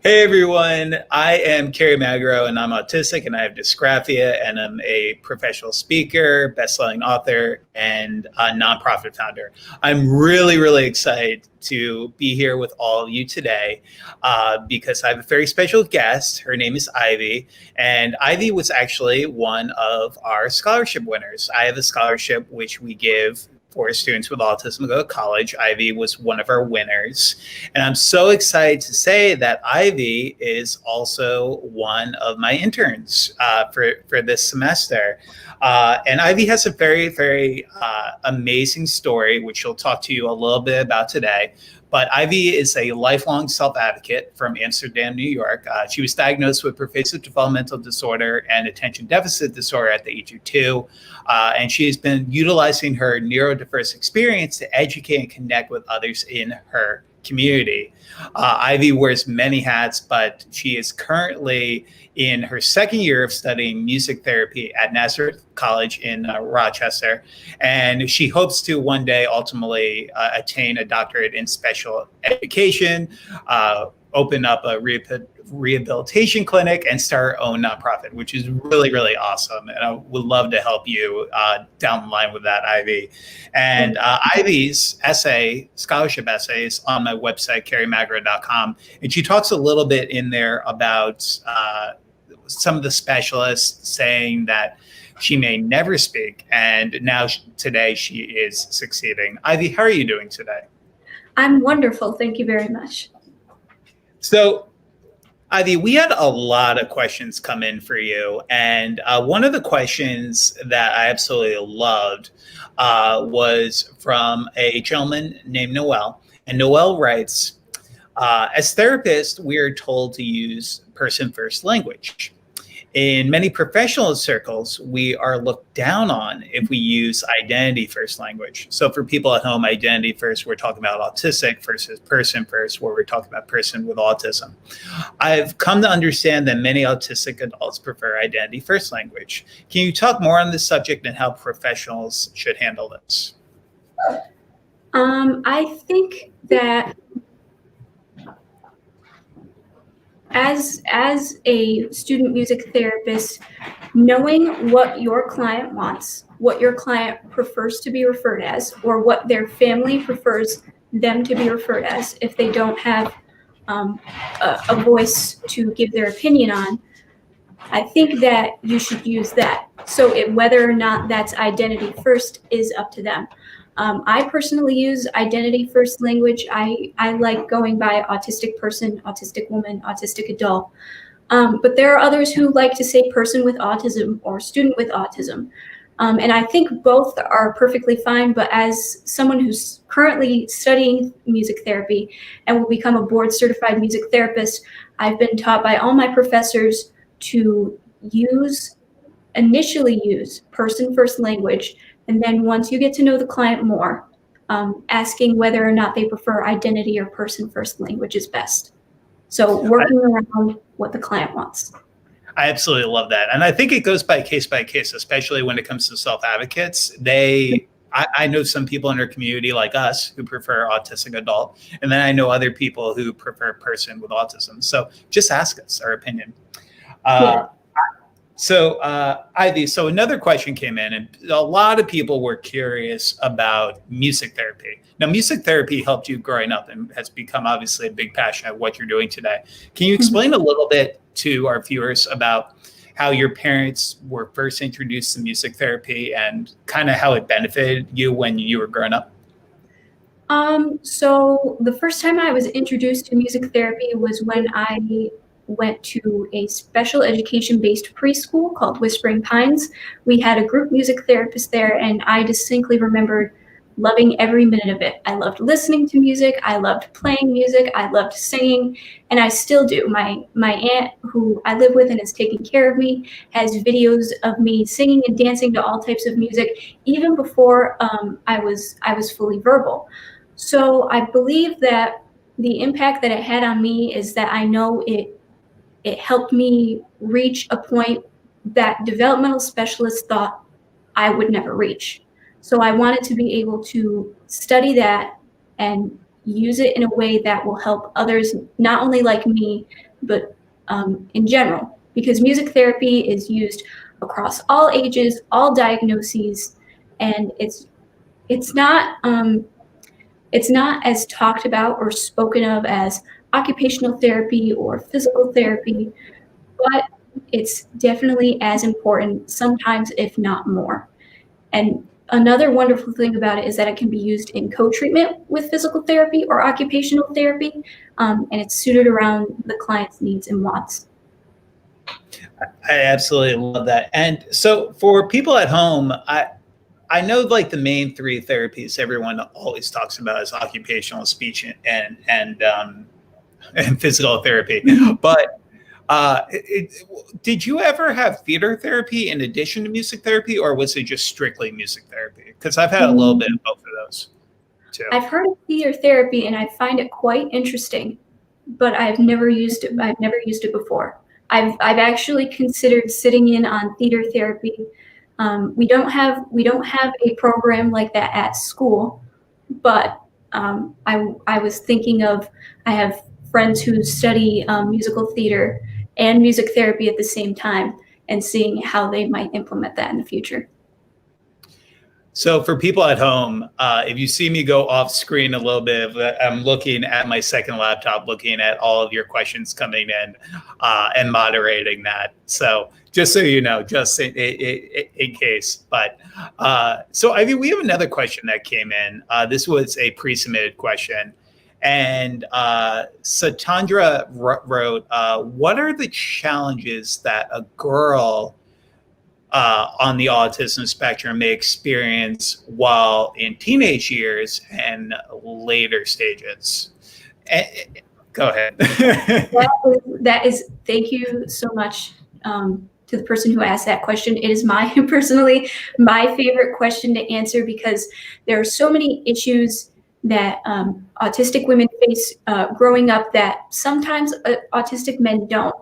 Hey everyone, I am Kerry Magro and I'm autistic and I have dysgraphia and I'm a professional speaker, best-selling author, and a nonprofit founder. I'm really excited to be here with all of you today because I have a very special guest. Her name is Ivy, and Ivy was actually one of our scholarship winners. I have a scholarship which we give for students with autism to go to college. Ivy was one of our winners. And I'm so excited to say that Ivy is also one of my interns for this semester. And Ivy has a very amazing story, which she'll talk to you a little bit about today. But Ivy is a lifelong self-advocate from Amsterdam, New York. She was diagnosed with pervasive developmental disorder and attention deficit disorder at the age of 2. And she has been utilizing her neurodiverse experience to educate and connect with others in her community. Ivy wears many hats, but she is currently in her second year of studying music therapy at Nazareth College in Rochester. And she hopes to one day ultimately attain a doctorate in special education, open up a rehabilitation clinic, and start her own nonprofit, which is really awesome. And I would love to help you down the line with that, Ivy. And Ivy's scholarship essay is on my website, kerrymagro.com. And she talks a little bit in there about some of the specialists saying that she may never speak. And now today she is succeeding. Ivy, how are you doing today? I'm wonderful. Thank you very much. So, Ivy, we had a lot of questions come in for you. And one of the questions that I absolutely loved was from a gentleman named Noel. And Noel writes, as therapists, we are told to use person-first language. In many professional circles, we are looked down on if we use identity first language. So for people at home, identity first, we're talking about autistic versus person first, where we're talking about person with autism. I've come to understand that many autistic adults prefer identity first language. Can you talk more on this subject and how professionals should handle this? I think that as a student music therapist, knowing what your client wants, what your client prefers to be referred as, or what their family prefers them to be referred as if they don't have a voice to give their opinion on, I think that you should use that. So whether or not that's identity first is up to them. I personally use identity first language. I like going by autistic person, autistic woman, autistic adult. But there are others who like to say person with autism or student with autism. And I think both are perfectly fine. But as someone who's currently studying music therapy and will become a board certified music therapist, I've been taught by all my professors to initially use person first language. And then once you get to know the client more, asking whether or not they prefer identity or person first language is best. So working around what the client wants. I absolutely love that. And I think it goes by case, especially when it comes to self-advocates. I know some people in our community like us who prefer autistic adult, and then I know other people who prefer person with autism. So just ask us our opinion. Yeah. So Ivy, so another question came in, and a lot of people were curious about music therapy. Now, music therapy helped you growing up and has become obviously a big passion of what you're doing today. Can you explain a little bit to our viewers about how your parents were first introduced to music therapy and kind of how it benefited you when you were growing up? So the first time I was introduced to music therapy was when I went to a special education-based preschool called Whispering Pines. We had a group music therapist there, and I distinctly remembered loving every minute of it. I loved listening to music. I loved playing music. I loved singing, and I still do. My aunt, who I live with and is taking care of me, has videos of me singing and dancing to all types of music, even before I was fully verbal. So I believe that the impact that it had on me is that I know it helped me reach a point that developmental specialists thought I would never reach. So I wanted to be able to study that and use it in a way that will help others, not only like me, but in general, because music therapy is used across all ages, all diagnoses, and it's not as talked about or spoken of as occupational therapy or physical therapy, but it's definitely as important, sometimes if not more. And another wonderful thing about it is that it can be used in co-treatment with physical therapy or occupational therapy, and it's suited around the client's needs and wants. I absolutely love that. And so for people at home, I know like the main three therapies everyone always talks about is occupational, speech, and physical therapy. But did you ever have theater therapy in addition to music therapy, or was it just strictly music therapy? Because I've had a little bit of both of those too. I've heard of theater therapy and I find it quite interesting, but I've never used it. I've never used it before. I've actually considered sitting in on theater therapy. We don't have a program like that at school, but I was thinking of, I have friends who study musical theater and music therapy at the same time, and seeing how they might implement that in the future. So for people at home, if you see me go off screen a little bit, I'm looking at my second laptop, looking at all of your questions coming in and moderating that. So just so you know, just in case. But so I mean, we have another question that came in. This was a pre-submitted question. And Satandra wrote, what are the challenges that a girl on the autism spectrum may experience while in teenage years and later stages? Go ahead. That is, thank you so much to the person who asked that question. It is personally my favorite question to answer, because there are so many issues that autistic women face growing up that sometimes autistic men don't.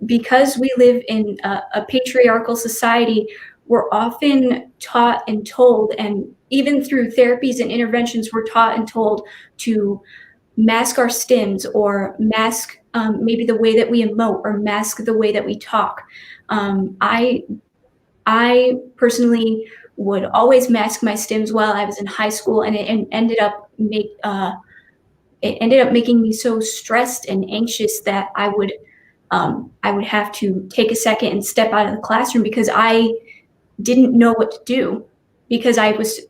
Because we live in a patriarchal society, we're often taught and told, and even through therapies and interventions, we're taught and told to mask our stims, or mask maybe the way that we emote, or mask the way that we talk. I personally would always mask my stims while I was in high school, and it ended up making me so stressed and anxious that I would have to take a second and step out of the classroom, because I didn't know what to do, because I was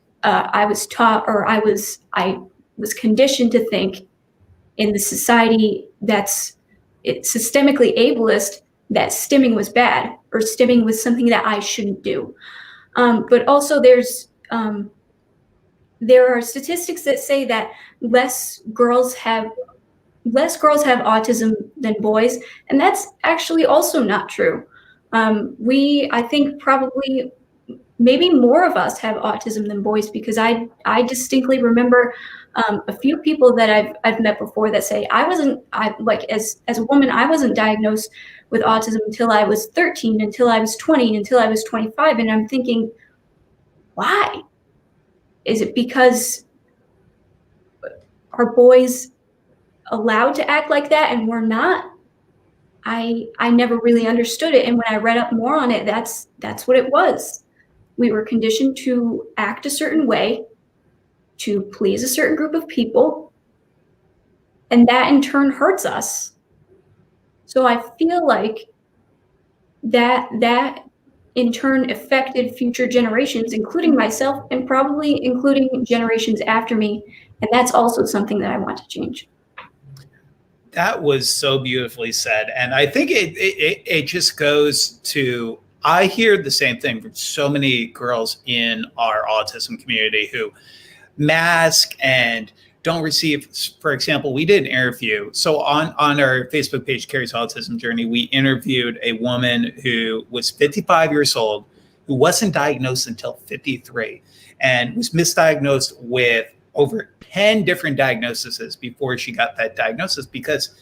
taught, or I was conditioned to think in the society that's systemically ableist, that stimming was bad, or stimming was something that I shouldn't do. But also there are statistics that say that less girls have autism than boys, and that's actually also not true. I think probably maybe more of us have autism than boys, because I distinctly remember a few people that I've met before that say as a woman, I wasn't diagnosed with autism until I was 13, until I was 20, until I was 25, and I'm thinking, why? Is it because are boys allowed to act like that and we're not? I never really understood it, and when I read up more on it, that's what it was. We were conditioned to act a certain way to please a certain group of people, and that in turn hurts us. So I feel like that in turn affected future generations, including myself, and probably including generations after me, and that's also something that I want to change. That was so beautifully said. And I think it just goes to, I hear the same thing from so many girls in our autism community who mask and don't receive, for example, we did an interview. So on our Facebook page, Carrie's Autism Journey, we interviewed a woman who was 55 years old, who wasn't diagnosed until 53, and was misdiagnosed with over 10 different diagnoses before she got that diagnosis, because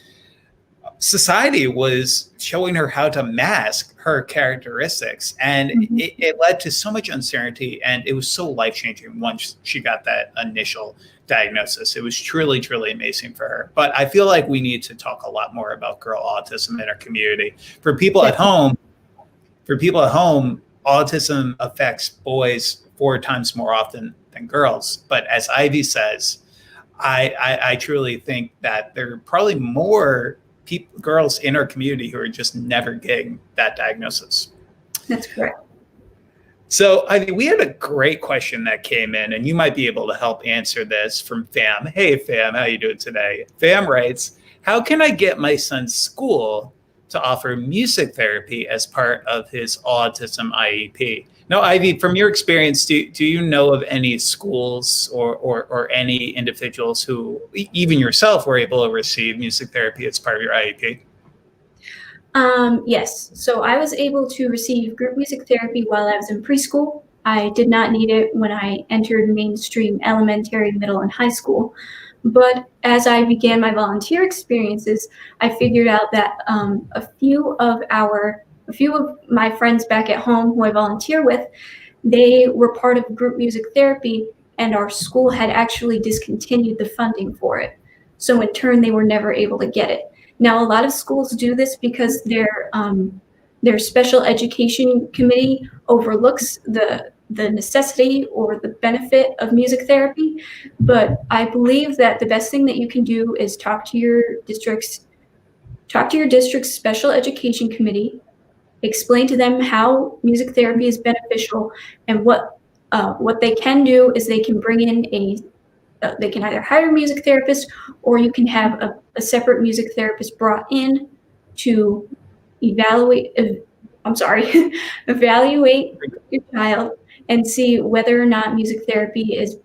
society was showing her how to mask her characteristics, and Mhm. it led to so much uncertainty, and it was so life-changing once she got that initial diagnosis. It was truly, truly amazing for her. But I feel like we need to talk a lot more about girl autism in our community. For people at home, autism affects boys 4 times more often than girls. But as Ivy says, I truly think that there are probably more girls in our community who are just never getting that diagnosis. That's correct. So, Ivy, we had a great question that came in, and you might be able to help answer this from Fam. Hey, Fam, how you doing today? Fam writes, how can I get my son's school to offer music therapy as part of his autism IEP? Now, Ivy, from your experience, do you know of any schools or any individuals who, even yourself, were able to receive music therapy as part of your IEP? Yes. So I was able to receive group music therapy while I was in preschool. I did not need it when I entered mainstream elementary, middle, and high school. But as I began my volunteer experiences, I figured out that a few of my friends back at home who I volunteer with, they were part of group music therapy, and our school had actually discontinued the funding for it. So in turn, they were never able to get it. Now, a lot of schools do this because their special education committee overlooks the necessity or the benefit of music therapy. But I believe that the best thing that you can do is talk to your district's special education committee, explain to them how music therapy is beneficial, and what they can do is they can bring in they can either hire a music therapist, or you can have a separate music therapist brought in to evaluate evaluate your child and see whether or not music therapy is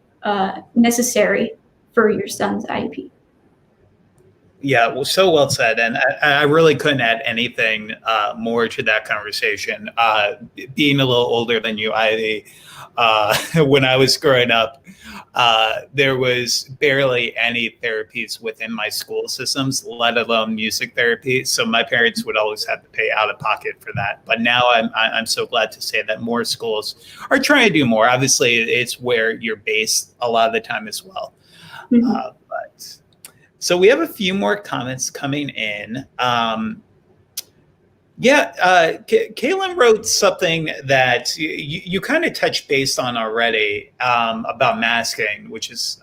necessary for your son's IEP. Yeah, well, so well said. And I really couldn't add anything more to that conversation. Being a little older than you, Ivy, when I was growing up, there was barely any therapies within my school systems, let alone music therapy. So my parents would always have to pay out of pocket for that. But now I'm so glad to say that more schools are trying to do more. Obviously, it's where you're based a lot of the time as well. Mhm. But so we have a few more comments coming in. Kaylin wrote something that you kind of touched base on already about masking, which is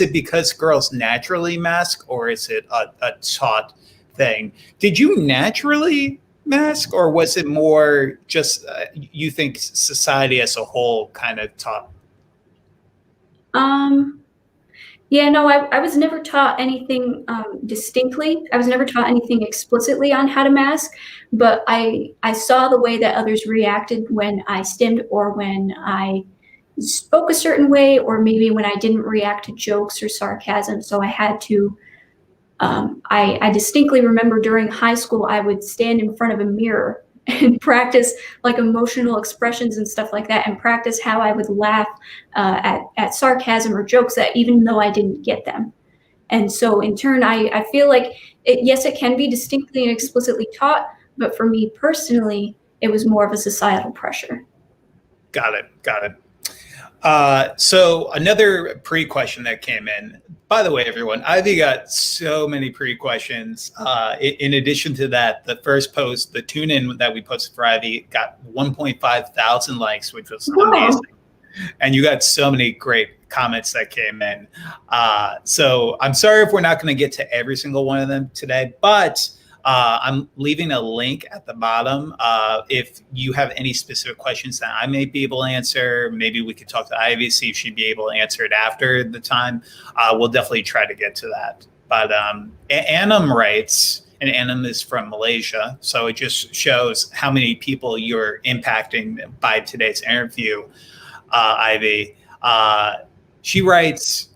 it because girls naturally mask, or is it a taught thing? Did you naturally mask, or was it more just you think society as a whole kind of taught? Yeah, no, I was never taught anything distinctly. I was never taught anything explicitly on how to mask, but I saw the way that others reacted when I stimmed, or when I spoke a certain way, or maybe when I didn't react to jokes or sarcasm. So I had to. I distinctly remember during high school, I would stand in front of a mirror and practice like emotional expressions and stuff like that, and practice how I would laugh at sarcasm or jokes that even though I didn't get them. And so in turn, I feel like yes, it can be distinctly and explicitly taught, but for me personally, it was more of a societal pressure. Got it. So another pre-question that came in. By the way, everyone, Ivy got so many pre-questions. In addition to that, the first post, the tune-in that we posted for Ivy, got 1.5 thousand likes, which was amazing. And you got so many great comments that came in. So I'm sorry if we're not going to get to every single one of them today, but I'm leaving a link at the bottom. If you have any specific questions that I may be able to answer, maybe we could talk to Ivy, see if she'd be able to answer it after the time. We'll definitely try to get to that. But Anam writes, and Anam is from Malaysia, so it just shows how many people you're impacting by today's interview, Ivy. She writes,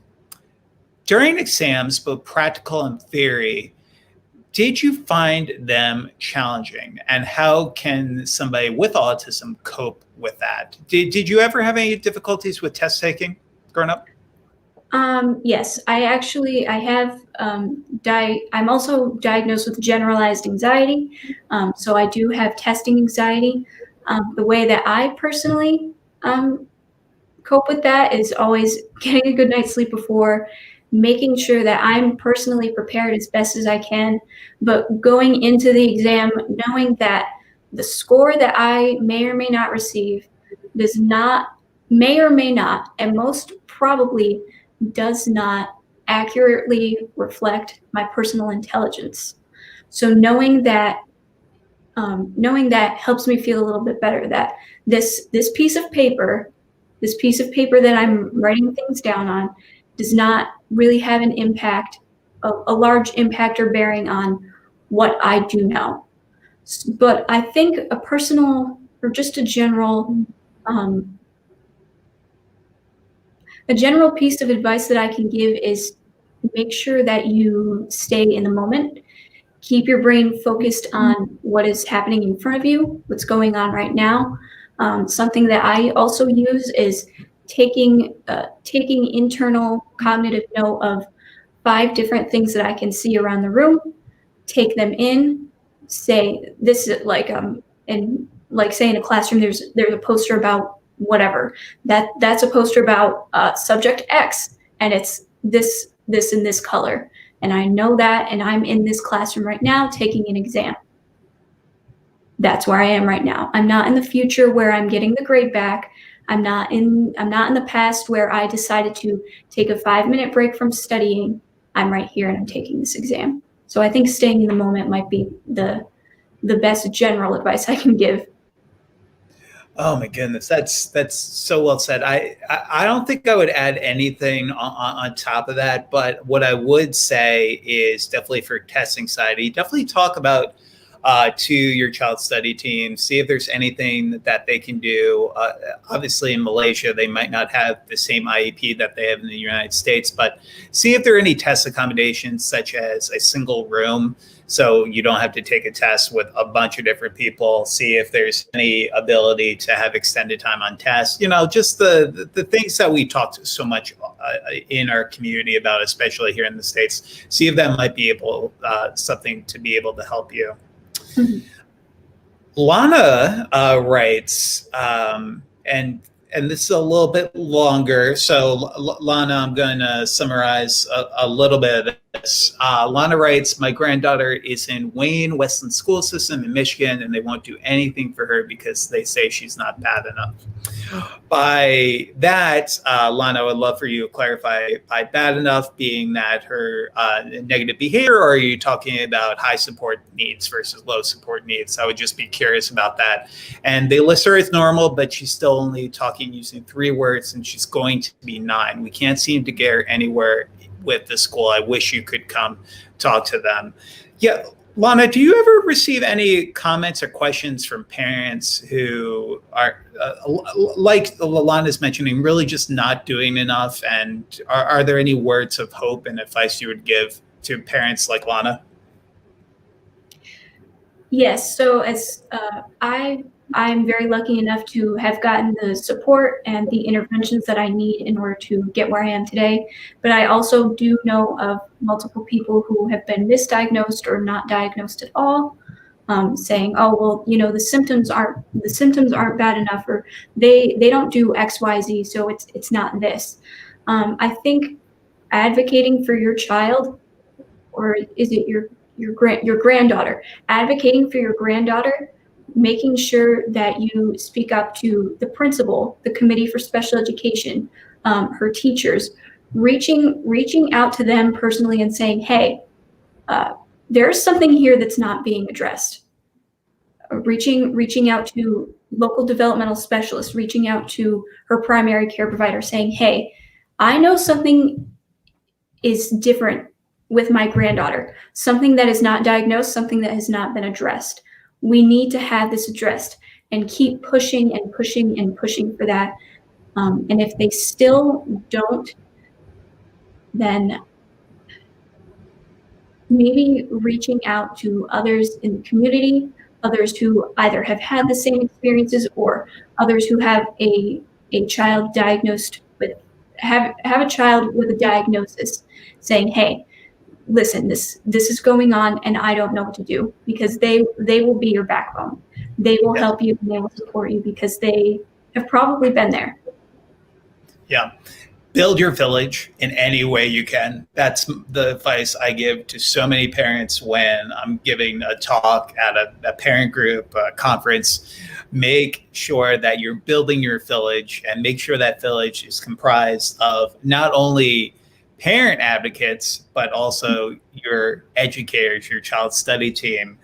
during exams, both practical and theory, did you find them challenging, and how can somebody with autism cope with that? Did you ever have any difficulties with test taking growing up? Yes, I have, I'm also diagnosed with generalized anxiety. So I do have testing anxiety. The way that I personally, um, cope with that is always getting a good night's sleep before, making sure that I'm personally prepared as best as I can, but going into the exam knowing that the score that I may or may not receive does not, may or may not, and most probably does not accurately reflect my personal intelligence. So knowing that helps me feel a little bit better that this piece of paper, this piece of paper that I'm writing things down on, does not really have an impact, a large impact or bearing on what I do know. But I think a personal or just um, a general piece of advice that I can give is make sure that you stay in the moment. Keep your brain focused on what is happening in front of you, what's going on right now. Something that I also use is taking internal cognitive note of 5 different things that I can see around the room, take them in, say this is like and like say in a classroom there's a poster about whatever. That's a poster about subject X, and it's this and this color. And I know that, and I'm in this classroom right now taking an exam. That's where I am right now. I'm not in the future where I'm getting the grade back. I'm not in the past where I decided to take a 5-minute break from studying. I'm right here and I'm taking this exam. So I think staying in the moment might be the best general advice I can give. Oh my goodness, that's so well said. I don't think I would add anything on top of that, but what I would say is definitely for test anxiety, definitely talk about to your child study team, see if there's anything that they can do. Obviously, in Malaysia, they might not have the same IEP that they have in the United States, but see if there are any test accommodations, such as a single room, so you don't have to take a test with a bunch of different people. See if there's any ability to have extended time on tests. You know, just the things that we talked so much in our community about, especially here in the States. See if that might be able something to be able to help you. Mhm. Lana writes, and this is a little bit longer. So, Lana, I'm going to summarize a little bit of this. Lana writes, my granddaughter is in Wayne Westland School System in Michigan, and they won't do anything for her because they say she's not bad enough. By that, Lana, I would love for you to clarify by bad enough being that her negative behavior, or are you talking about high support needs versus low support needs? I would just be curious about that. And they list her as normal, but she's still only talking using 3 words, and she's going to be 9. We can't seem to get her anywhere with the school. I wish you could come talk to them. Yeah. Lana, do you ever receive any comments or questions from parents who are, like Lana's mentioning, really just not doing enough? And are there any words of hope and advice you would give to parents like Lana? Yes. So as I'm very lucky enough to have gotten the support and the interventions that I need in order to get where I am today. But I also do know of multiple people who have been misdiagnosed or not diagnosed at all, saying, "Oh, well, you know, the symptoms aren't bad enough, or they don't do X, Y, Z, so it's not this." I think advocating for your child, or is it your granddaughter, advocating for your granddaughter, making sure that you speak up to the principal, the committee for special education, her teachers, reaching out to them personally and saying, hey, there's something here that's not being addressed. Reaching out to local developmental specialists, reaching out to her primary care provider, saying, hey, I know something is different with my granddaughter, something that is not diagnosed, something that has not been addressed. We need to have this addressed, and keep pushing and pushing and pushing for that. And if they still don't, then maybe reaching out to others in the community, others who either have had the same experiences or others who have a child diagnosed with have a child with a diagnosis saying, hey, listen, this is going on and I don't know what to do, because they will be your backbone. They will help you and they will support you because they have probably been there. Yeah. Build your village in any way you can. That's the advice I give to so many parents when I'm giving a talk at a parent group, a conference. Make sure that you're building your village, and make sure that village is comprised of not only parent advocates, but also your educators, your child study team,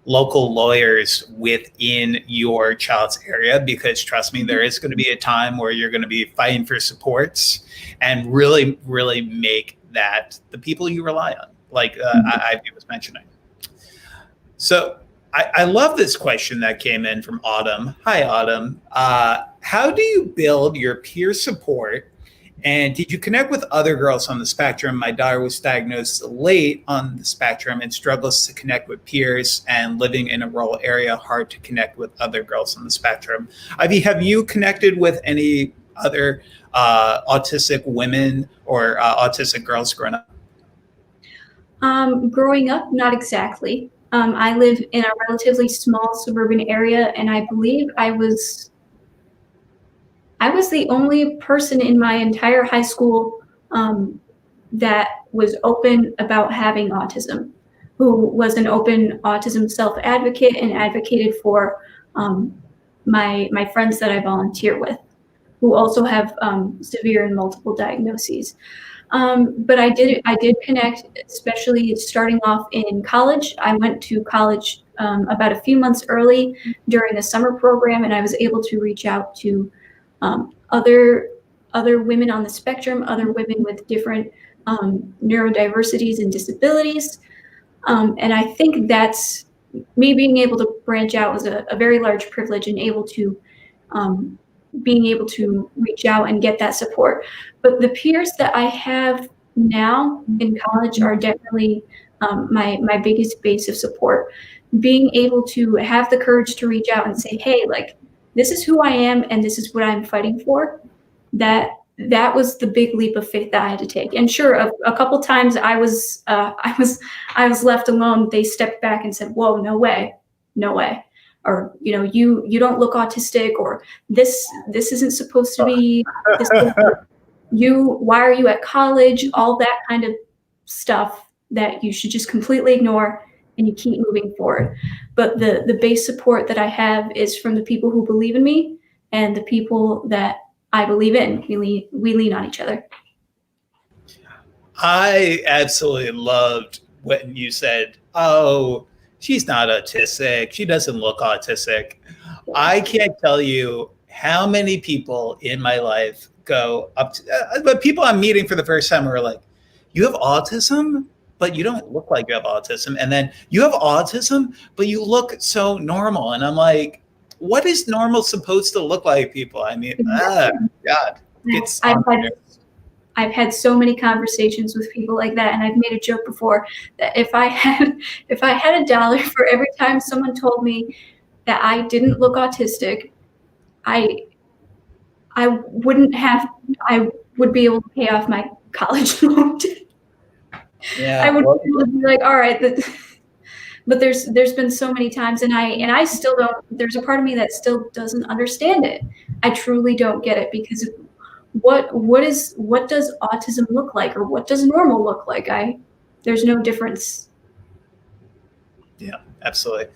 local lawyers within your child's area, because trust me, there is going to be a time where you're going to be fighting for supports, and really, really make that the people you rely on, like Ivy was mentioning. So I love this question that came in from Autumn. Hi, Autumn. How do you build your peer support? And did you connect with other girls on the spectrum? My daughter was diagnosed late on the spectrum and struggles to connect with peers, and living in a rural area, hard to connect with other girls on the spectrum. Ivy, have you connected with any other autistic women or autistic girls growing up? Growing up, not exactly. I live in a relatively small suburban area, and I believe I was the only person in my entire high school that was open about having autism, who was an open autism self-advocate and advocated for my friends that I volunteer with, who also have severe and multiple diagnoses. But I did connect, especially starting off in college. I went to college about a few months early during a summer program, and I was able to reach out to other women on the spectrum, other women with different neurodiversities and disabilities. And I think that's me being able to branch out was a very large privilege, and being able to reach out and get that support. But the peers that I have now in college are definitely my biggest base of support. Being able to have the courage to reach out and say, hey, like, this is who I am and this is what I'm fighting for. That was the big leap of faith that I had to take. And sure, a couple times I was left alone. They stepped back and said, whoa, no way. Or, you don't look autistic, or this isn't supposed to be this. Why are you at college? All that kind of stuff that you should just completely ignore, and you keep moving forward. But the base support that I have is from the people who believe in me and the people that I believe in. We lean on each other. I absolutely loved when you said, oh, she's not autistic. She doesn't look autistic. I can't tell you how many people in my life go up to, but people I'm meeting for the first time are like, you have autism, but you don't look like you have autism. And then you have autism, but you look so normal. And I'm like, what is normal supposed to look like, people? I mean, God, it's I've had so many conversations with people like that, and I've made a joke before that if I had $1 for every time someone told me that I didn't look autistic, I would be able to pay off my college loan. Yeah, I would be able to be like, all right, but there's been so many times, and I still don't. There's a part of me that still doesn't understand it. I truly don't get it, because what does autism look like, or what does normal look like? There's no difference. Yeah, absolutely.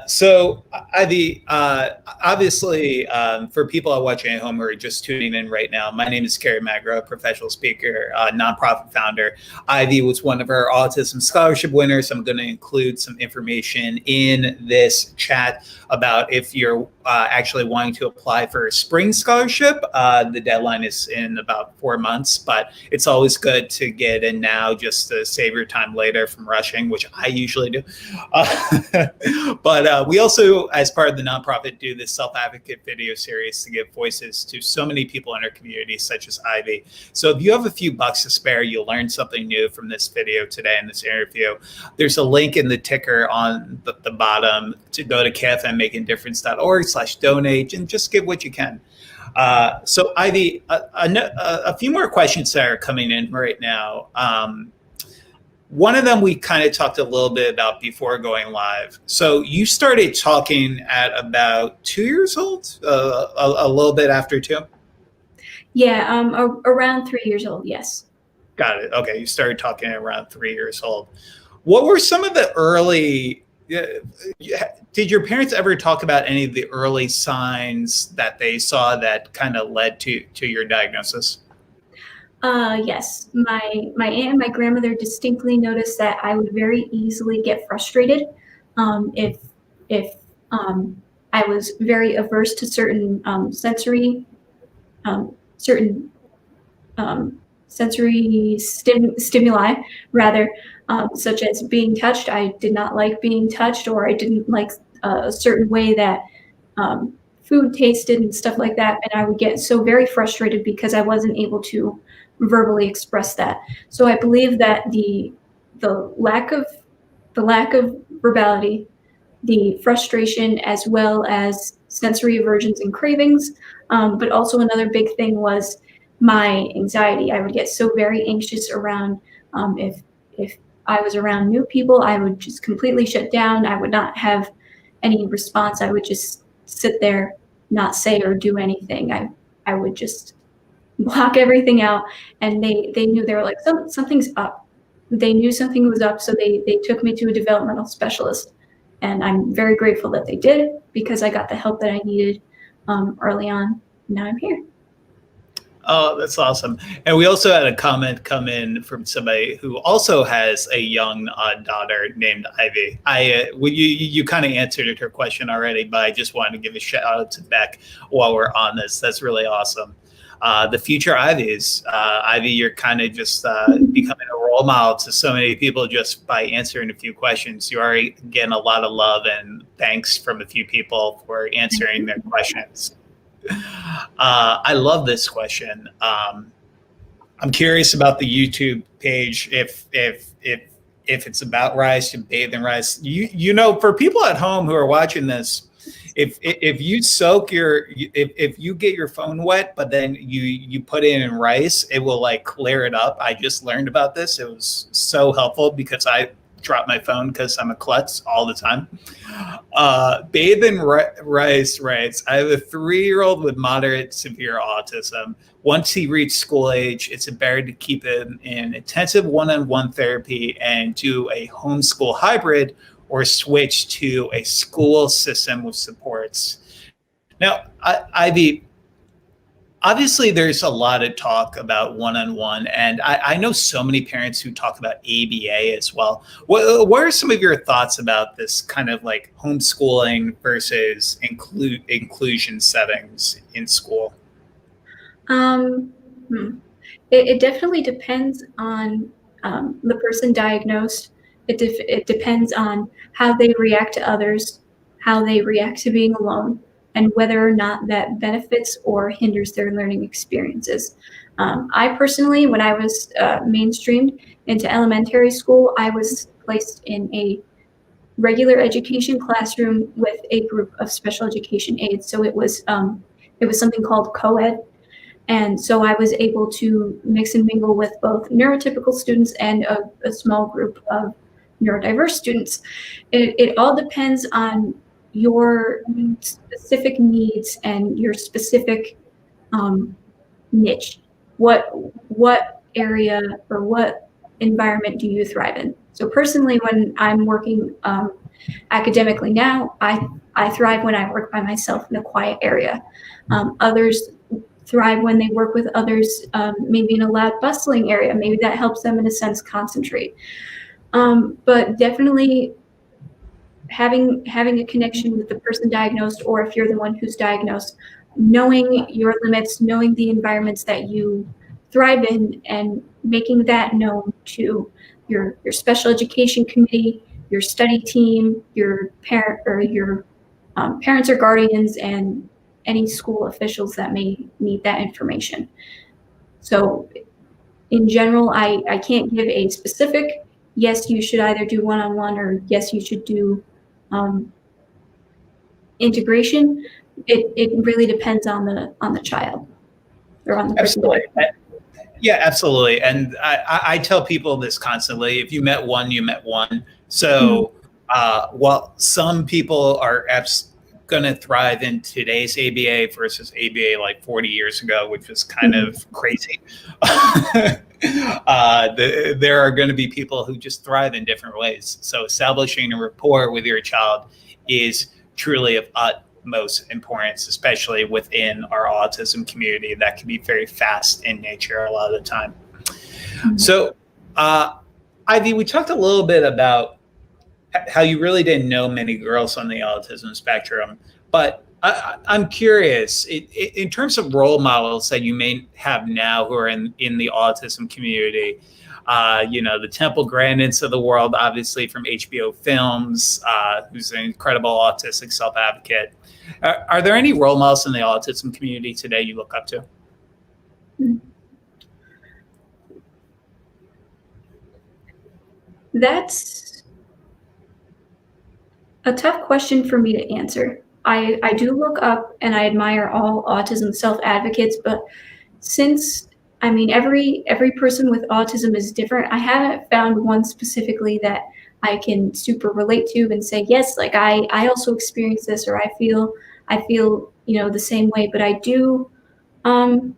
So Ivy, obviously, for people watching at home who are just tuning in right now, my name is Carrie Magro, professional speaker, nonprofit founder. Ivy was one of our autism scholarship winners. I'm going to include some information in this chat about if you're actually wanting to apply for a spring scholarship. The deadline is in about 4 months, but it's always good to get in now just to save your time later from rushing, which I usually do. But we also, as part of the nonprofit, do this self-advocate video series to give voices to so many people in our community, such as Ivy. So if you have a few bucks to spare, you'll learn something new from this video today in this interview. There's a link in the ticker on the bottom to go to kfmmakingdifference.org/donate and just give what you can. So Ivy, a few more questions that are coming in right now. One of them we kind of talked a little bit about before going live. So you started talking at about 2 years old, a little bit after two? Yeah, around 3 years old, yes. Got it. Okay, you started talking at around 3 years old. What were some of the early, did your parents ever talk about any of the early signs that they saw that kind of led to your diagnosis? Yes, my aunt and my grandmother distinctly noticed that I would very easily get frustrated if I was very averse to certain certain sensory stimuli, rather, such as being touched. I did not like being touched, or I didn't like a certain way that um, food tasted and stuff like that. And I would get so very frustrated because I wasn't able to verbally express that. So I believe that the lack of the lack of verbality, the frustration, as well as sensory aversions and cravings. But also another big thing was my anxiety. I would get so very anxious around if I was around new people, I would just completely shut down. I would not have any response. I would just sit there, not say or do anything. I would just block everything out. And they knew, they were like, something's up. They knew something was up, so they took me to a developmental specialist. And I'm very grateful that they did, because I got the help that I needed early on. Now I'm here. Oh, that's awesome. And we also had a comment come in from somebody who also has a young daughter named Ivy. You kind of answered her question already, but I just wanted to give a shout out to Beck while we're on this. That's really awesome. The future Ivies, Ivy, you're kind of just becoming a role model to so many people just by answering a few questions. You already getting a lot of love and thanks from a few people for answering their questions. I love this question. I'm curious about the YouTube page. If it's about rice, to bathe in rice. You know, for people at home who are watching this, if you soak if you get your phone wet, but then you put it in rice, it will like clear it up. I just learned about this. It was so helpful because I drop my phone because I'm a klutz all the time. Bathe in rice writes, I have a 3-year-old with moderate severe autism. Once he reached school age, it's better to keep him in intensive one-on-one therapy and do a homeschool hybrid, or switch to a school system with supports. Now, Ivy, obviously there's a lot of talk about one-on-one, and I know so many parents who talk about ABA as well. What are some of your thoughts about this kind of like homeschooling versus inclusion settings in school? Um, it definitely depends on the person diagnosed. It depends on how they react to others, how they react to being alone, and whether or not that benefits or hinders their learning experiences. I personally, when I was mainstreamed into elementary school, I was placed in a regular education classroom with a group of special education aides. So it was something called co-ed. And so I was able to mix and mingle with both neurotypical students and a small group of neurodiverse students. It all depends on your specific needs and your specific niche. What area or what environment do you thrive in? So personally, when I'm working academically now, I thrive when I work by myself in a quiet area. Others thrive when they work with others, maybe in a loud, bustling area. Maybe that helps them, in a sense, concentrate. But definitely having a connection with the person diagnosed, or if you're the one who's diagnosed, knowing your limits, knowing the environments that you thrive in, and making that known to your special education committee, your study team, your parent or your parents or guardians, and any school officials that may need that information. So in general, I can't give a specific, yes, you should either do one-on-one, or yes, you should do integration, it really depends on the child or on the person. Absolutely. Yeah, absolutely. And I tell people this constantly. If you met one, you met one. So while some people are going to thrive in today's ABA versus ABA like 40 years ago, which was kind of crazy, there are going to be people who just thrive in different ways. So establishing a rapport with your child is truly of utmost importance, especially within our autism community. That can be very fast in nature a lot of the time. So, Ivy, we talked a little bit about how you really didn't know many girls on the autism spectrum, but I'm curious, in terms of role models that you may have now who are in the autism community, the Temple Grandins of the world, obviously from HBO films, who's an incredible autistic self-advocate. Are there any role models in the autism community today you look up to? That's a tough question for me to answer. I do look up and I admire all autism self-advocates, but since, I mean, every person with autism is different, I haven't found one specifically that I can super relate to and say, yes, like I also experience this, or I feel, the same way. But I do, I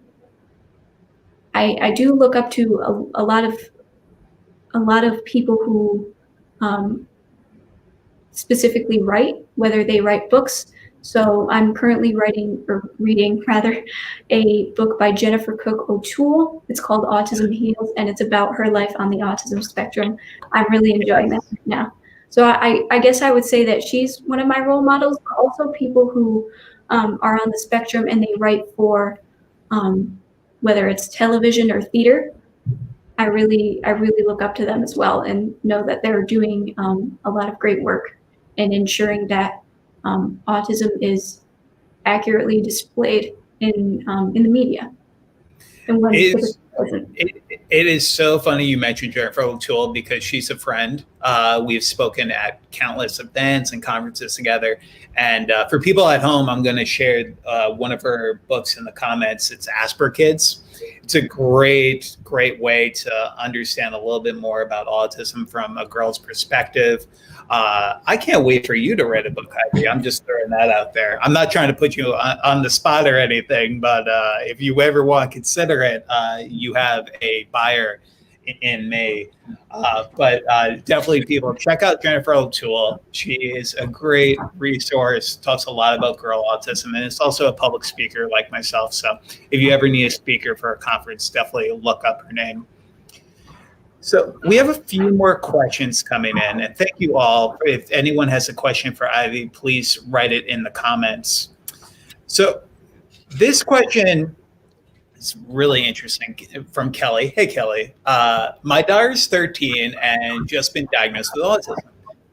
do look up to a lot of people who specifically write, whether they write books. So I'm currently reading a book by Jennifer Cook O'Toole. It's called Autism Heals, and it's about her life on the autism spectrum. I'm really enjoying that right now. So I guess I would say that she's one of my role models, but also people who are on the spectrum and they write for whether it's television or theater. I really look up to them as well and know that they're doing a lot of great work in ensuring that autism is accurately displayed in the media. And when it is so funny you mentioned Jennifer O'Toole because she's a friend. We've spoken at countless events and conferences together. And for people at home, I'm going to share one of her books in the comments. It's Asper Kids. It's a great way to understand a little bit more about autism from a girl's perspective. I can't wait for you to write a book, Ivy. I'm just throwing that out there. I'm not trying to put you on the spot or anything, but if you ever want to consider it, you have a buyer in me. But definitely people check out Jennifer O'Toole. She is a great resource, talks a lot about girl autism, and it's also a public speaker like myself. So if you ever need a speaker for a conference, definitely look up her name. So we have a few more questions coming in, and thank you all. If anyone has a question for Ivy, please write it in the comments. So this question is really interesting from Kelly. Hey, Kelly. My daughter's 13 and just been diagnosed with autism.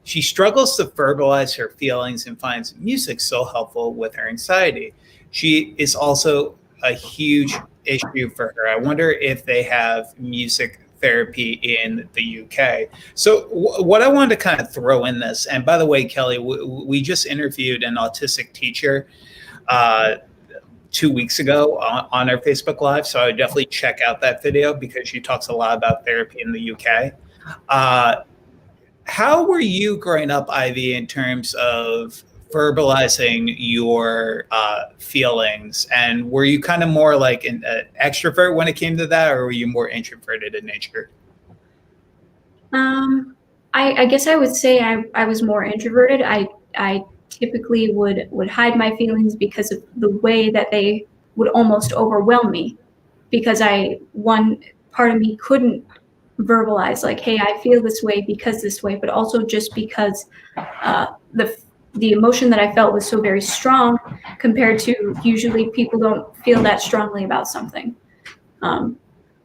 She struggles to verbalize her feelings and finds music so helpful with her anxiety. She is also a huge issue for her. I wonder if they have music therapy in the UK. So what I wanted to kind of throw in this, and by the way, Kelly, we just interviewed an autistic teacher 2 weeks ago on our Facebook Live. So I would definitely check out that video because she talks a lot about therapy in the UK. How were you growing up, Ivy, in terms of verbalizing your feelings? And were you kind of more like an extrovert when it came to that, or were you more introverted in nature? I guess I would say I was more introverted. I typically would hide my feelings because of the way that they would almost overwhelm me, because one part of me couldn't verbalize like, hey, I feel this way because this way, but also just because the emotion that I felt was so very strong compared to usually people don't feel that strongly about something.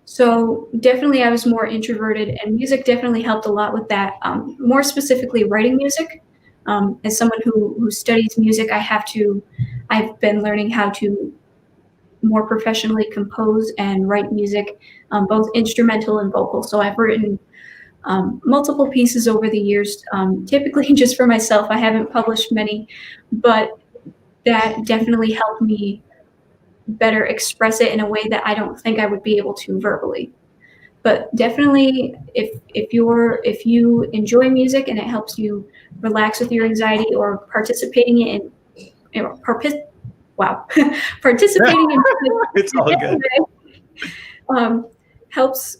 So definitely I was more introverted, and music definitely helped a lot with that. More specifically writing music. As someone who studies music, I've been learning how to more professionally compose and write music, both instrumental and vocal. So I've written multiple pieces over the years, typically just for myself. I haven't published many, but that definitely helped me better express it in a way that I don't think I would be able to verbally. But definitely, if you enjoy music and it helps you relax with your anxiety, or participating in, wow, participating in It's all good. um, helps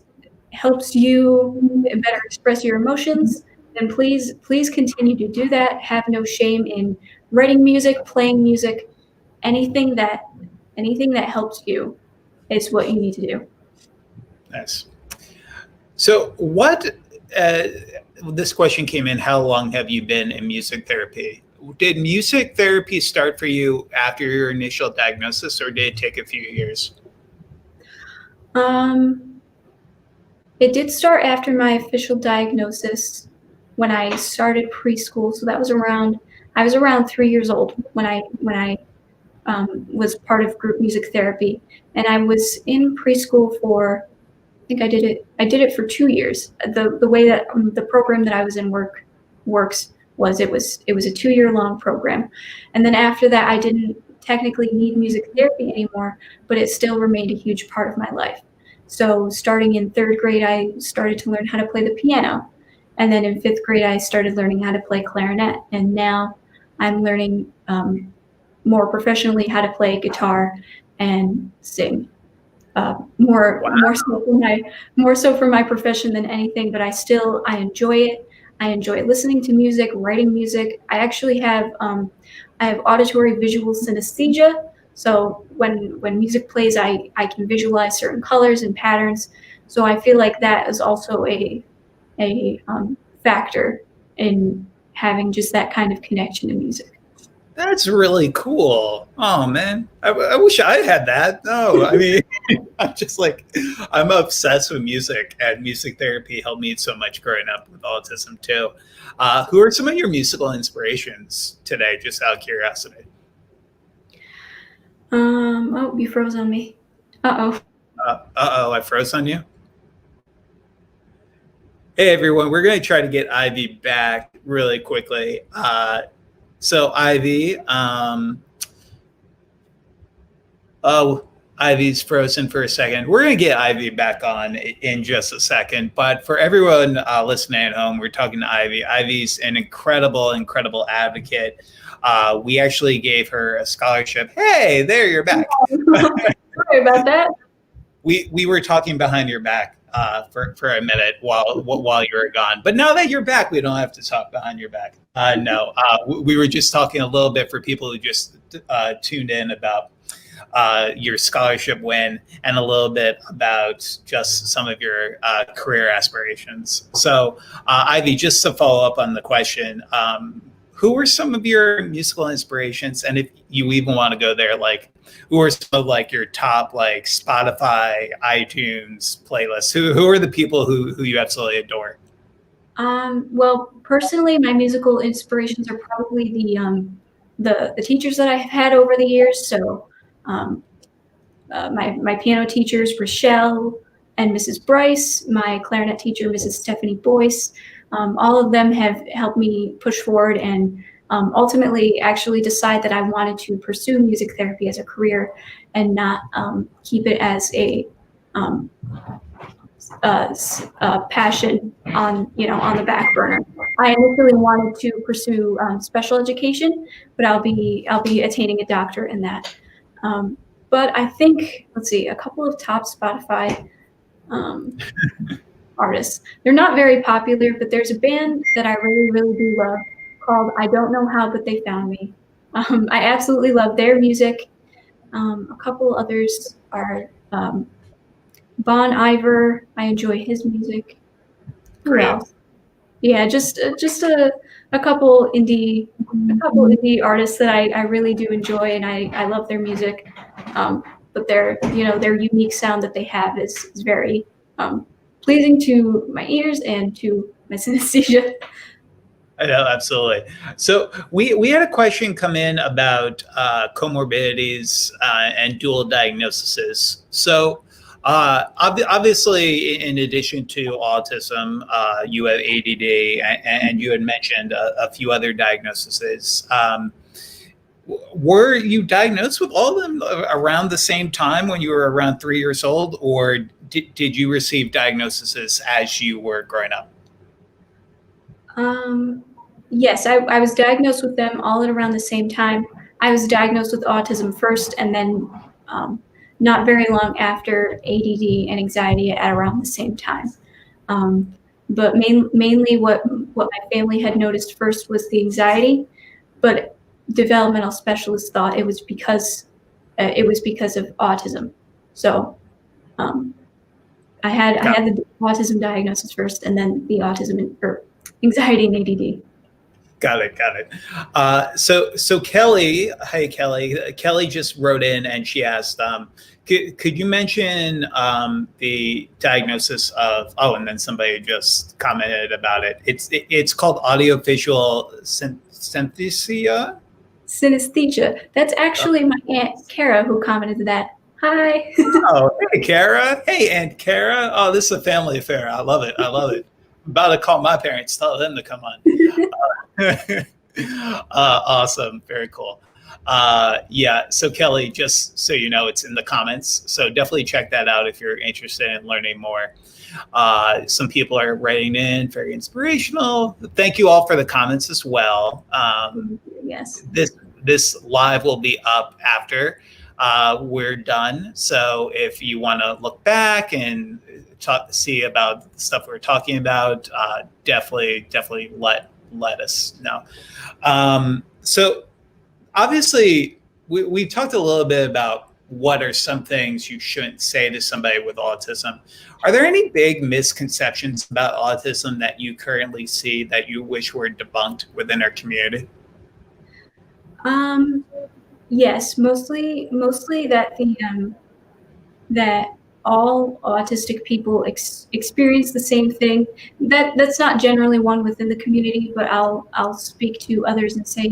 you better express your emotions, then please continue to do that. Have no shame in writing music, playing music, anything that helps you is what you need to do. Nice. So this question came in, how long have you been in music therapy? Did music therapy start for you after your initial diagnosis, or did it take a few years? It did start after my official diagnosis, when I started preschool. So that was I was around 3 years old when I was part of group music therapy, and I was in preschool for, I think I did it for 2 years. The way that the program that I was in works was it was a 2-year long program, and then after that I didn't technically need music therapy anymore, but it still remained a huge part of my life. So starting in 3rd grade, I started to learn how to play the piano, and then in 5th grade I started learning how to play clarinet, and now I'm learning more professionally how to play guitar and sing. More so for my profession than anything, but I enjoy it. I enjoy listening to music, writing music. I actually have auditory visual synesthesia. So when music plays, I can visualize certain colors and patterns. So I feel like that is also a factor in having just that kind of connection to music. That's really cool. Oh man, I wish I had that. No, I mean, I'm just like, I'm obsessed with music, and music therapy helped me so much growing up with autism too. Who are some of your musical inspirations today, just out of curiosity? Oh, you froze on me. Uh-oh. I froze on you. Hey everyone, we're going to try to get Ivy back really quickly. So Ivy, Ivy's frozen for a second. We're going to get Ivy back on in just a second. But for everyone listening at home, we're talking to Ivy. Ivy's an incredible advocate. We actually gave her a scholarship. Hey, there, you're back. Sorry about that. We were talking behind your back for a minute while you were gone. But now that you're back, we don't have to talk behind your back. No, we were just talking a little bit for people who just tuned in about your scholarship win, and a little bit about just some of your career aspirations. So, Ivy, just to follow up on the question, who were some of your musical inspirations? And if you even want to go there, like, who are some of like your top like Spotify, iTunes playlists? Who are the people who you absolutely adore? Well, personally, my musical inspirations are probably the teachers that I've had over the years. So my piano teachers, Rochelle and Mrs. Bryce, my clarinet teacher, Mrs. Stephanie Boyce. All of them have helped me push forward and ultimately actually decide that I wanted to pursue music therapy as a career and not keep it as a passion on the back burner. I initially wanted to pursue special education, but I'll be attaining a doctorate in that. But I think, let's see, a couple of top Spotify artists. They're not very popular, but there's a band that I really do love called I Don't Know How, But They Found Me. I absolutely love their music. A couple others are Bon Iver. I enjoy his music. Who else? Yeah, just a couple indie artists that I really do enjoy, and I love their music. But their unique sound that they have is very pleasing to my ears and to my synesthesia. I know, absolutely. So we had a question come in about comorbidities and dual diagnoses. So obviously, in addition to autism, you have ADD, and you had mentioned a few other diagnoses. Were you diagnosed with all of them around the same time when you were around 3 years old, or did you receive diagnoses as you were growing up? Yes, I was diagnosed with them all at around the same time. I was diagnosed with autism first, and then not very long after ADD and anxiety at around the same time. But mainly what my family had noticed first was the anxiety, but developmental specialists thought it was because of autism. So I had the autism diagnosis first, and then the autism or anxiety and ADD. Got it. So Kelly, hey Kelly. Kelly just wrote in and she asked, could you mention the diagnosis of? Oh, and then somebody just commented about it. It's called audiovisual synesthesia. Synesthesia. That's actually my Aunt Kara who commented that. Hi. Oh, hey Kara. Hey Aunt Kara. Oh, this is a family affair. I love it. I'm about to call my parents, tell them to come on. Awesome. Very cool. Yeah. So Kelly, just so you know, it's in the comments. So definitely check that out if you're interested in learning more. Some people are writing in, very inspirational. Thank you all for the comments as well. Yes. This live will be up after we're done. So if you want to look back and see about the stuff we're talking about, definitely let us know. So obviously we talked a little bit about what are some things you shouldn't say to somebody with autism. Are there any big misconceptions about autism that you currently see that you wish were debunked within our community? Yes, mostly that that all autistic people experience the same thing. That's not generally one within the community, but I'll speak to others and say,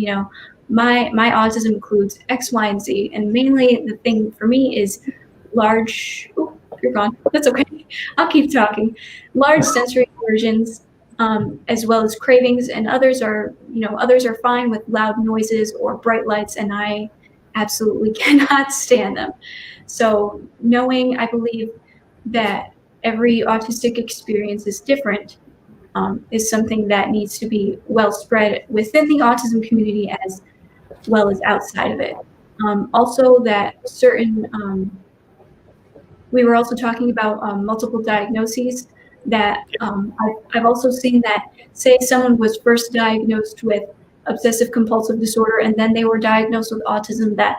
my autism includes X, Y, and Z, and mainly the thing for me is large. Oh, you're gone. That's okay. I'll keep talking. Large sensory aversions, as well as cravings, and others are fine with loud noises or bright lights, and I absolutely cannot stand them. So I believe that every autistic experience is different, is something that needs to be well spread within the autism community as well as outside of it. Also that we were also talking about multiple diagnoses that I've also seen that, say someone was first diagnosed with obsessive compulsive disorder and then they were diagnosed with autism, that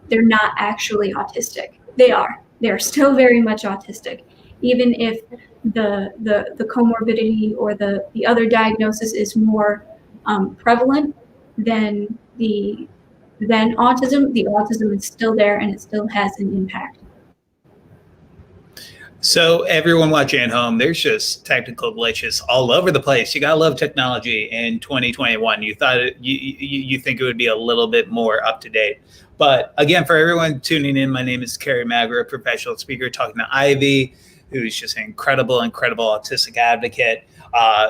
they're not actually autistic. They're still very much autistic, even if the comorbidity or the other diagnosis is more prevalent than autism. The autism is still there and it still has an impact. So everyone watching at home, there's just technical glitches all over the place. You gotta love technology in 2021. You thought you think it would be a little bit more up to date, but again, for everyone tuning in, my name is Carrie Magro, professional speaker, talking to Ivy, who's just an incredible autistic advocate.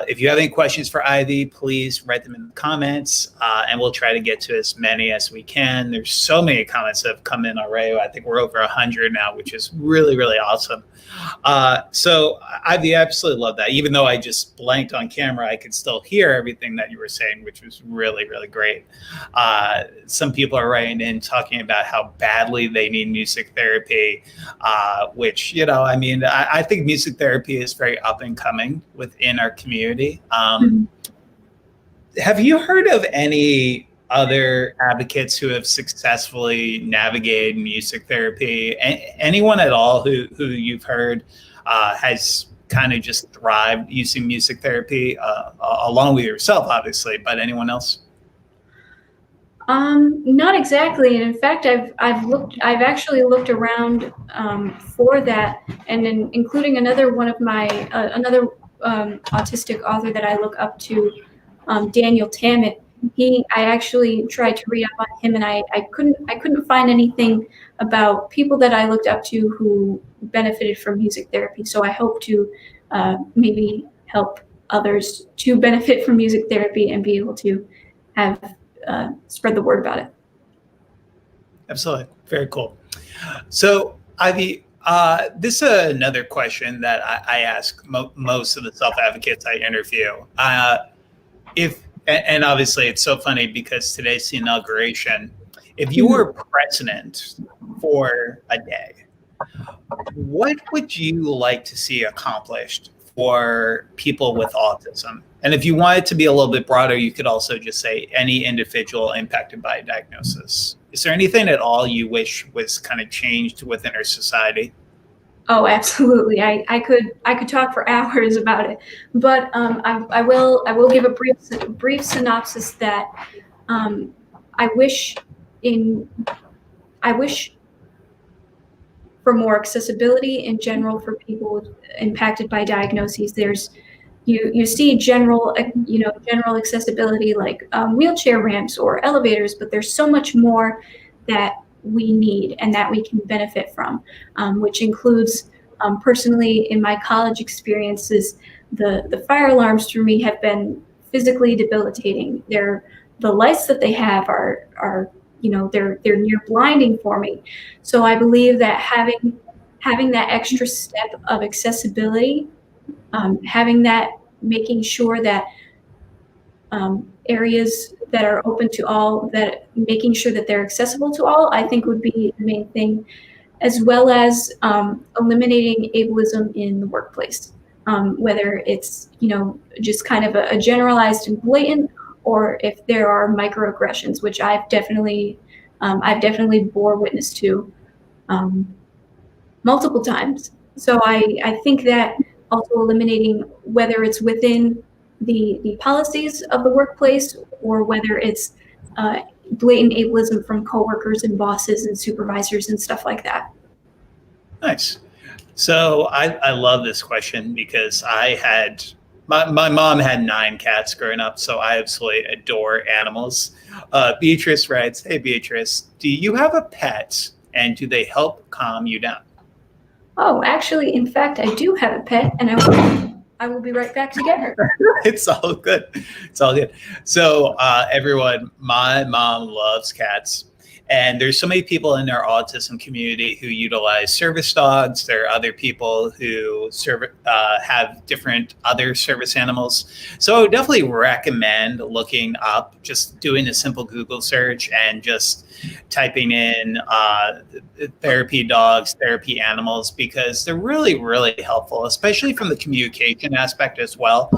If you have any questions for Ivy, please write them in the comments, and we'll try to get to as many as we can. There's so many comments that have come in already. I think we're over 100 now, which is really awesome. So Ivy, I absolutely love that. Even though I just blanked on camera, I could still hear everything that you were saying, which was really great. Some people are writing in talking about how badly they need music therapy, which, I think music therapy is very up and coming within our community. Have you heard of any other advocates who have successfully navigated music therapy? Anyone at all who you've heard has kind of just thrived using music therapy, along with yourself, obviously, but anyone else? Not exactly. And in fact, I've actually looked around for that, and including another one of my another autistic author that I look up to, Daniel Tammet. I actually tried to read up on him, and I couldn't find anything about people that I looked up to who benefited from music therapy. So I hope to maybe help others to benefit from music therapy and be able to have spread the word about it. Absolutely. Very cool. So, Ivy, this is another question that I ask most of the self-advocates I interview. And obviously it's so funny because today's the inauguration. If you were president for a day, what would you like to see accomplished for people with autism? And if you want it to be a little bit broader, you could also just say any individual impacted by a diagnosis. Is there anything at all you wish was kind of changed within our society? Oh, absolutely. I could talk for hours about it, but I will give a brief synopsis that I wish for more accessibility in general for people impacted by diagnoses. You see general accessibility like wheelchair ramps or elevators, but there's so much more that we need and that we can benefit from, which includes personally in my college experiences, the fire alarms for me have been physically debilitating. The lights that they have are they're near blinding for me. So I believe that having that extra step of accessibility, making sure that areas that are open to all, that making sure that they're accessible to all, I think would be the main thing, as well as eliminating ableism in the workplace, whether it's just kind of a generalized and blatant, or if there are microaggressions, which I've definitely bore witness to multiple times. So I think that also eliminating, whether it's within the policies of the workplace or whether it's blatant ableism from coworkers and bosses and supervisors and stuff like that. Nice. So I love this question because my mom had 9 cats growing up, so I absolutely adore animals. Beatrice writes, "Hey Beatrice, do you have a pet and do they help calm you down?" Oh, actually, in fact, I do have a pet, and I will be right back to get her. It's all good. It's all good. So everyone, my mom loves cats. And there's so many people in our autism community who utilize service dogs. There are other people who have different other service animals. So I would definitely recommend looking up, just doing a simple Google search and just typing in therapy dogs, therapy animals, because they're really, really helpful, especially from the communication aspect as well.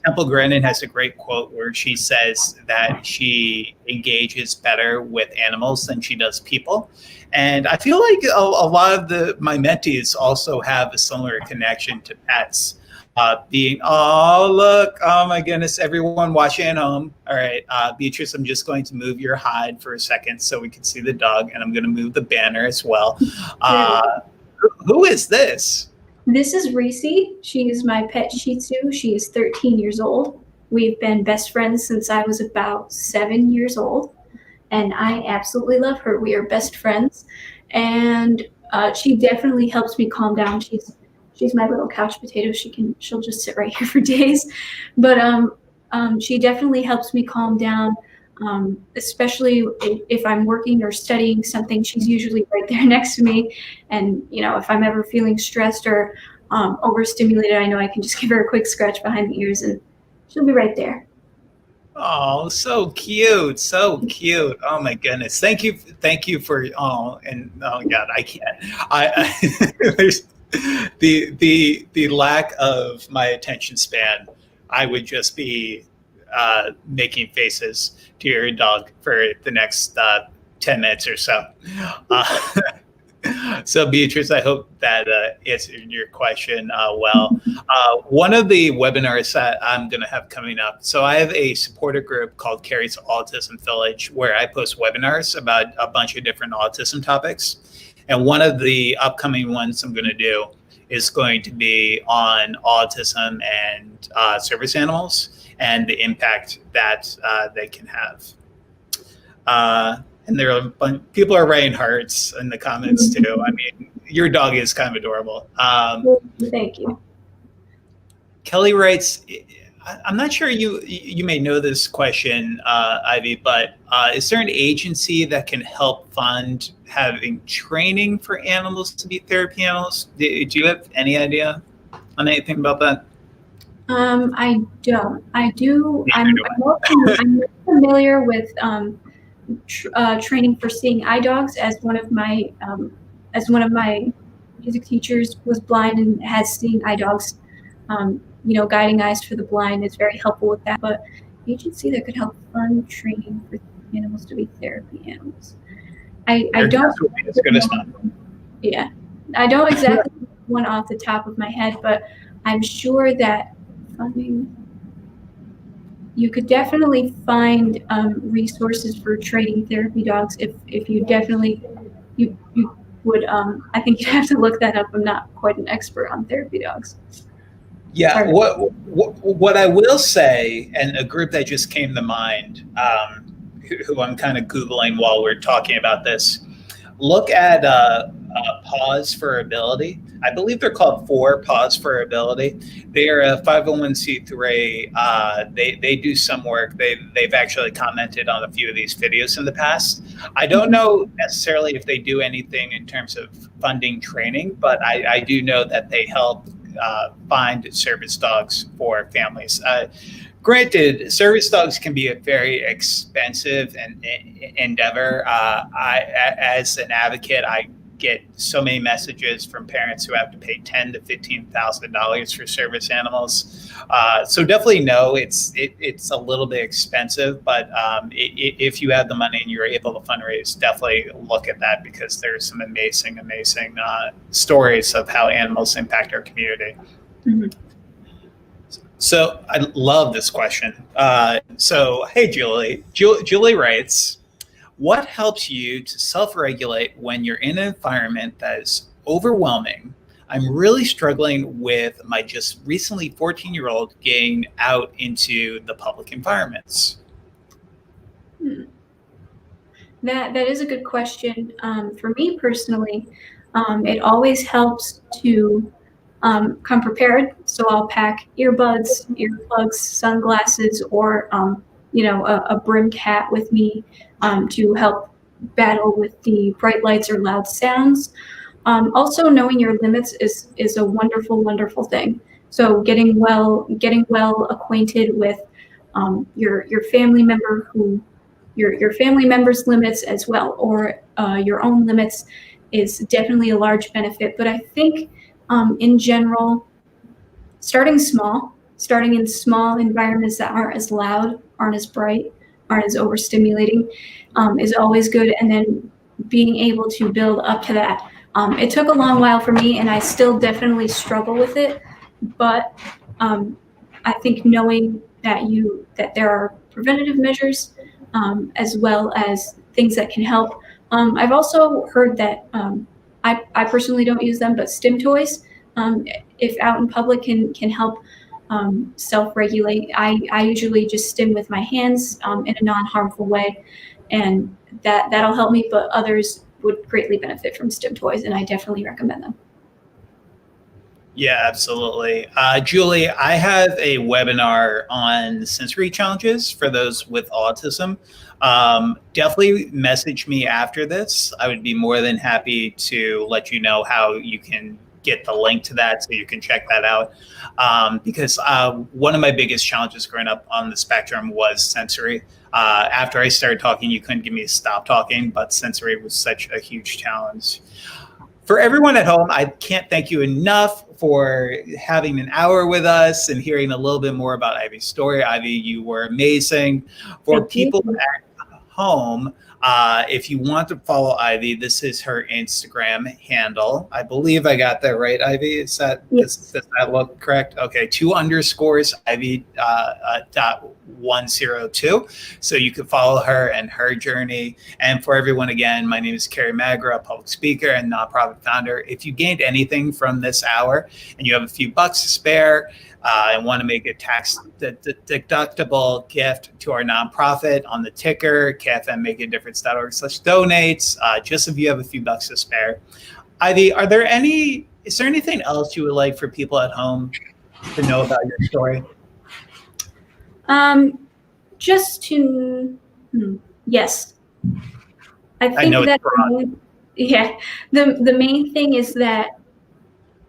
Temple Grandin has a great quote where she says that she engages better with animals than she does people. And I feel like a lot of my mentees also have a similar connection to pets. Oh my goodness, everyone watching at home. All right, Beatrice, I'm just going to move your hide for a second so we can see the dog, and I'm going to move the banner as well. Who is this? This is Reese. She is my pet Shih Tzu. She is 13 years old. We've been best friends since I was about 7 years old, and I absolutely love her. We are best friends, and she definitely helps me calm down. She's my little couch potato. She'll just sit right here for days, but she definitely helps me calm down. Especially if I'm working or studying something, she's usually right there next to me. And if I'm ever feeling stressed or overstimulated, I know I can just give her a quick scratch behind the ears, and she'll be right there. Oh, so cute, so cute. Oh my goodness, thank you for oh God, I can't. There's the lack of my attention span. I would just be making faces to your dog for the next 10 minutes or so. So Beatrice, I hope that answered your question well. One of the webinars that I'm going to have coming up, so I have a supporter group called Carrie's Autism Village where I post webinars about a bunch of different autism topics. And one of the upcoming ones I'm going to do is going to be on autism and service animals and the impact that they can have. And people are writing hearts in the comments too. I mean, your dog is kind of adorable. Thank you. Kelly writes, I'm not sure you may know this question, Ivy, but is there an agency that can help fund having training for animals to be therapy animals? Do you have any idea on anything about that? I don't. I do. Neither do I'm more familiar with training for seeing eye dogs, as one of my music teachers was blind and has seen eye dogs. Guiding eyes for the blind is very helpful with that. But agency that could help fund training for animals to be therapy animals. I don't. As good as none. Yeah, I don't exactly know one off the top of my head, but I'm sure that funding. You could definitely find resources for training therapy dogs if you definitely you would. I think you'd have to look that up. I'm not quite an expert on therapy dogs. Yeah, Sorry. what I will say, and a group that just came to mind, who I'm kind of Googling while we're talking about this, look at Pause for Ability. I believe they're called Pause for Ability. They are a 501c3. They do some work. They've actually commented on a few of these videos in the past. I don't know necessarily if they do anything in terms of funding training, but I do know that they help find service dogs for families. Granted, service dogs can be a very expensive endeavor. As an advocate, I get so many messages from parents who have to pay $10,000 to $15,000 for service animals. So definitely no, it's a little bit expensive, but if you have the money and you're able to fundraise, definitely look at that, because there's some amazing stories of how animals impact our community. Mm-hmm. So I love this question. So, hey, Julie. Julie writes, what helps you to self-regulate when you're in an environment that is overwhelming? I'm really struggling with my just recently 14-year-old getting out into the public environments. That is a good question. For me personally, it always helps to come prepared. So I'll pack earbuds, earplugs, sunglasses, or a brimmed hat with me to help battle with the bright lights or loud sounds. Also, knowing your limits is a wonderful thing. So getting well acquainted with your family member your family member's limits as well, or your own limits, is definitely a large benefit. But I think in general, starting in small environments that aren't as loud, aren't as bright, aren't as overstimulating, is always good. And then being able to build up to that. It took a long while for me, and I still definitely struggle with it. But I think knowing that there are preventative measures, as well as things that can help. I've also heard that I personally don't use them, but stim toys, if out in public, can help self-regulate. I usually just stim with my hands in a non-harmful way, and that'll help me, but others would greatly benefit from stim toys, and I definitely recommend them. Yeah, absolutely. Julie, I have a webinar on sensory challenges for those with autism. Definitely message me after this. I would be more than happy to let you know how you can get the link to that so you can check that out. Because one of my biggest challenges growing up on the spectrum was sensory. After I started talking, you couldn't get me to stop talking, but sensory was such a huge challenge. For everyone at home, I can't thank you enough for having an hour with us and hearing a little bit more about Ivy's story. Ivy, you were amazing. For people at home, if you want to follow Ivy, this is her Instagram handle. I believe I got that right, Ivy. Does that look correct? Okay, 2_ Ivy .102. So you can follow her and her journey. And for everyone, again, my name is Carrie Magra, a public speaker and nonprofit founder. If you gained anything from this hour and you have a few bucks to spare, and want to make a tax deductible gift to our nonprofit on the ticker, kfmmmakeadifference.org/donates, just if you have a few bucks to spare. Ivy, is there anything else you would like for people at home to know about your story? Just to, yes. I I know think it's that, broad. the main thing is that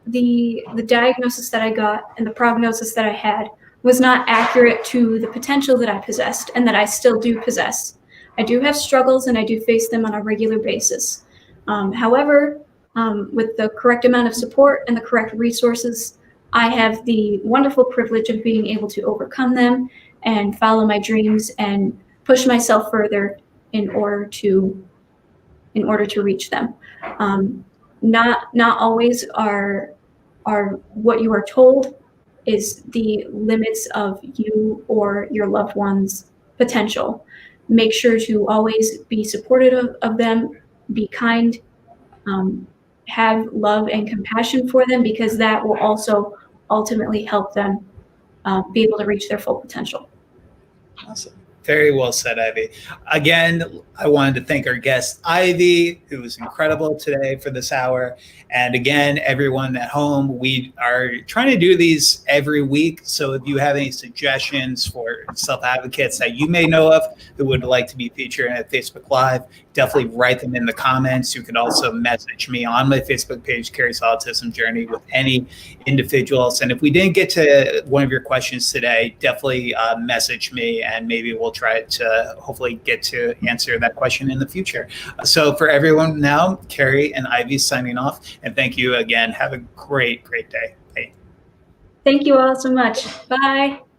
the diagnosis that I got and the prognosis that I had was not accurate to the potential that I possessed and that I still do possess. I do have struggles and I do face them on a regular basis. However, with the correct amount of support and the correct resources, I have the wonderful privilege of being able to overcome them and follow my dreams and push myself further in order to reach them. Not always are what you are told is the limits of you or your loved one's potential. Make sure to always be supportive of them, be kind, have love and compassion for them, because that will also ultimately help them be able to reach their full potential. Awesome. Very well said, Ivy. Again, I wanted to thank our guest, Ivy, who was incredible today for this hour. And again, everyone at home, we are trying to do these every week. So if you have any suggestions for self-advocates that you may know of who would like to be featured at Facebook Live, definitely write them in the comments. You can also message me on my Facebook page, Carrie's Autism Journey, with any individuals. And if we didn't get to one of your questions today, definitely message me and maybe we'll try to hopefully get to answer that question in the future. So for everyone now, Carrie and Ivy signing off. And thank you again. Have a great, great day. Bye. Thank you all so much. Bye.